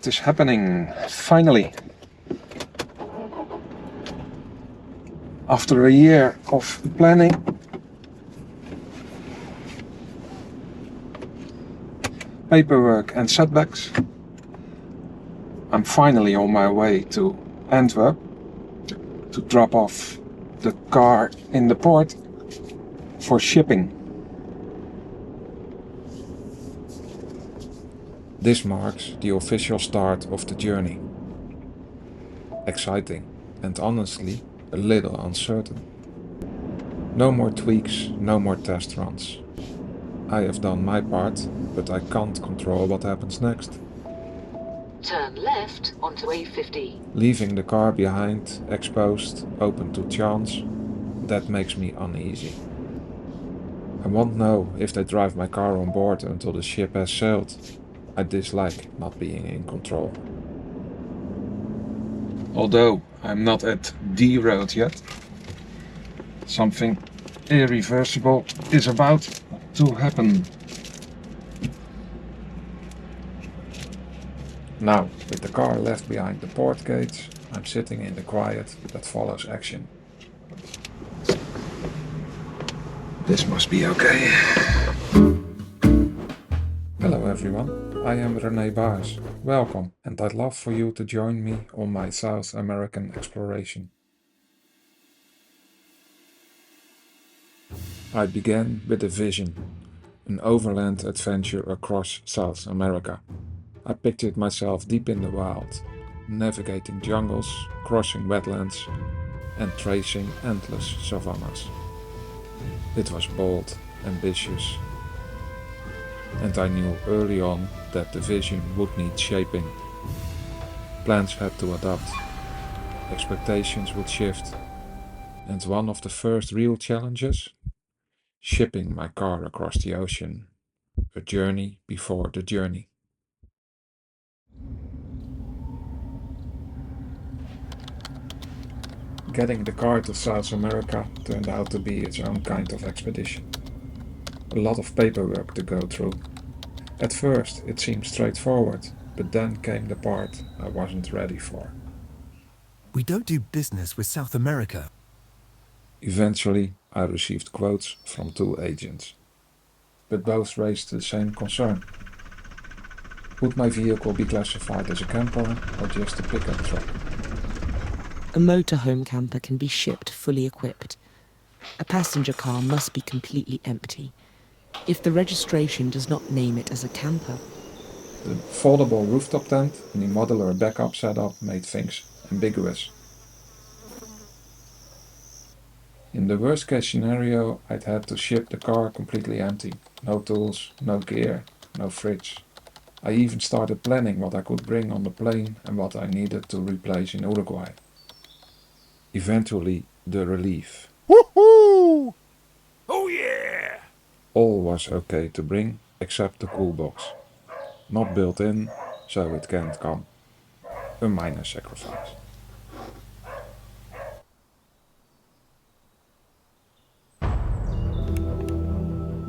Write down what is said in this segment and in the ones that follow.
It is happening, finally. After a year of planning, paperwork and setbacks, I'm finally on my way to Antwerp to drop off the car in the port for shipping. This marks the official start of the journey. Exciting and honestly a little uncertain. No more tweaks, no more test runs. I have done my part, but I can't control what happens next. Turn left onto A50. Leaving the car behind, exposed, open to chance, that makes me uneasy. I won't know if they drive my car on board until the ship has sailed. I dislike not being in control. Although I'm not at the road yet, something irreversible is about to happen. Now, with the car left behind the port gates, I'm sitting in the quiet that follows action. This must be okay. Hello everyone, I am René Baars. Welcome, and I'd love for you to join me on my South American exploration. I began with a vision, an overland adventure across South America. I pictured myself deep in the wild, navigating jungles, crossing wetlands, and tracing endless savannas. It was bold, ambitious, and I knew early on that the vision would need shaping. Plans had to adapt, expectations would shift, and one of the first real challenges? Shipping my car across the ocean. A journey before the journey. Getting the car to South America turned out to be its own kind of expedition. A lot of paperwork to go through. At first it seemed straightforward, but then came the part I wasn't ready for. We don't do business with South America. Eventually I received quotes from 2 agents, but both raised the same concern. Would my vehicle be classified as a camper or just a pickup truck? A motorhome camper can be shipped fully equipped. A passenger car must be completely empty. If the registration does not name it as a camper. The foldable rooftop tent and the modular backup setup made things ambiguous. In the worst case scenario, I'd had to ship the car completely empty. No tools, no gear, no fridge. I even started planning what I could bring on the plane and what I needed to replace in Uruguay. Eventually, the relief. Woohoo! Oh yeah! All was okay to bring except the cool box. Not built in, so it can't come. A minor sacrifice.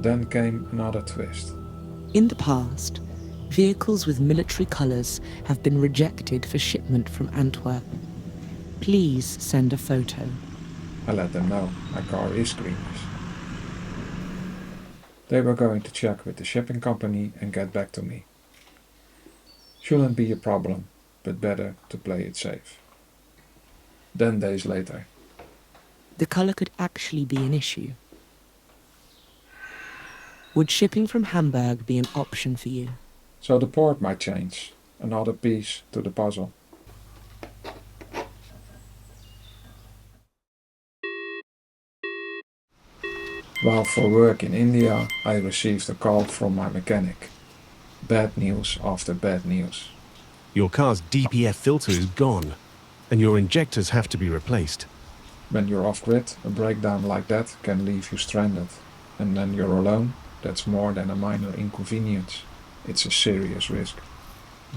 Then came another twist. In the past, vehicles with military colours have been rejected for shipment from Antwerp. Please send a photo. I let them know my car is greenish. They were going to check with the shipping company and get back to me. Shouldn't be a problem, but better to play it safe. Then days later. The colour could actually be an issue. Would shipping from Hamburg be an option for you? So the port might change. Another piece to the puzzle. While for work in India, I received a call from my mechanic. Bad news after bad news. Your car's DPF filter is gone, and your injectors have to be replaced. When you're off-grid, a breakdown like that can leave you stranded. And when you're alone, that's more than a minor inconvenience. It's a serious risk.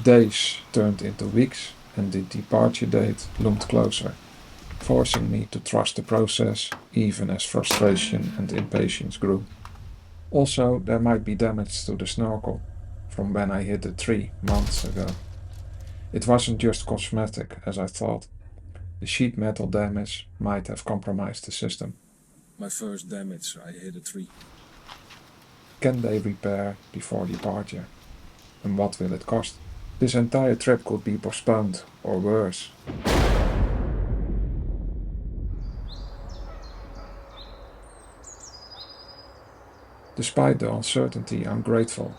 Days turned into weeks, and the departure date loomed closer, forcing me to trust the process, even as frustration and impatience grew. Also, there might be damage to the snorkel, from when I hit the tree months ago. It wasn't just cosmetic, as I thought. The sheet metal damage might have compromised the system. My first damage, I hit a tree. Can they repair before departure? And what will it cost? This entire trip could be postponed, or worse. Despite the uncertainty, I'm grateful.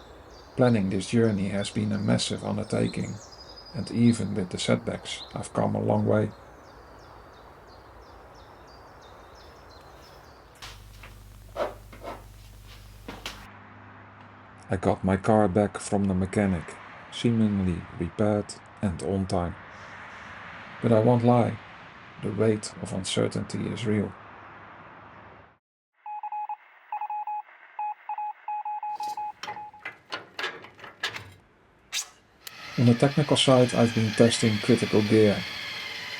Planning this journey has been a massive undertaking, and even with the setbacks, I've come a long way. I got my car back from the mechanic, seemingly repaired and on time. But I won't lie, the weight of uncertainty is real. On the technical side, I've been testing critical gear.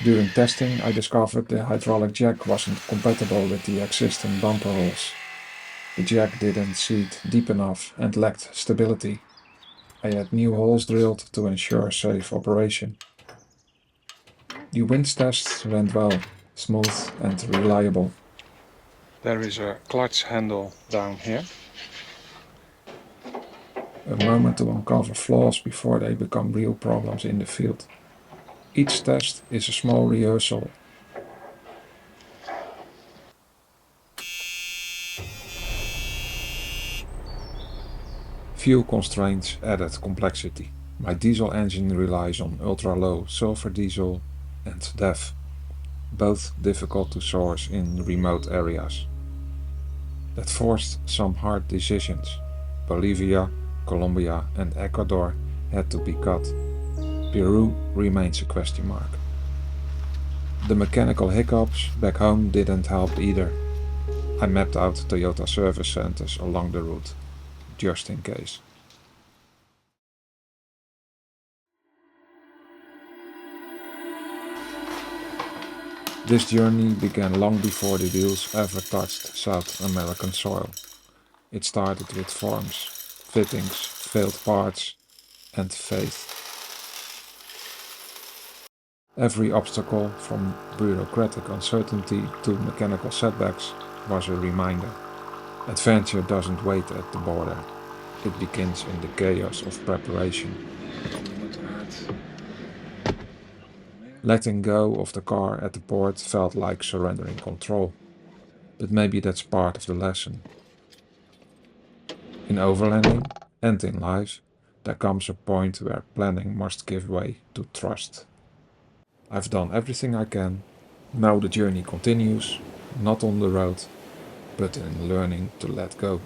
During testing, I discovered the hydraulic jack wasn't compatible with the existing bumper holes. The jack didn't seat deep enough and lacked stability. I had new holes drilled to ensure safe operation. The winch tests went well, smooth and reliable. There is a clutch handle down here. A moment to uncover flaws before they become real problems in the field. Each test is a small rehearsal. Fuel constraints added complexity. My diesel engine relies on ultra-low sulfur diesel and DEF, both difficult to source in remote areas. That forced some hard decisions. Bolivia, Colombia and Ecuador had to be cut. Peru remains a question mark. The mechanical hiccups back home didn't help either. I mapped out Toyota service centers along the route, just in case. This journey began long before the wheels ever touched South American soil. It started with forms, fittings, failed parts, and faith. Every obstacle, from bureaucratic uncertainty to mechanical setbacks, was a reminder. Adventure doesn't wait at the border. It begins in the chaos of preparation. Letting go of the car at the port felt like surrendering control. But maybe that's part of the lesson. In overlanding and in life, there comes a point where planning must give way to trust. I've done everything I can. Now the journey continues, not on the road, but in learning to let go.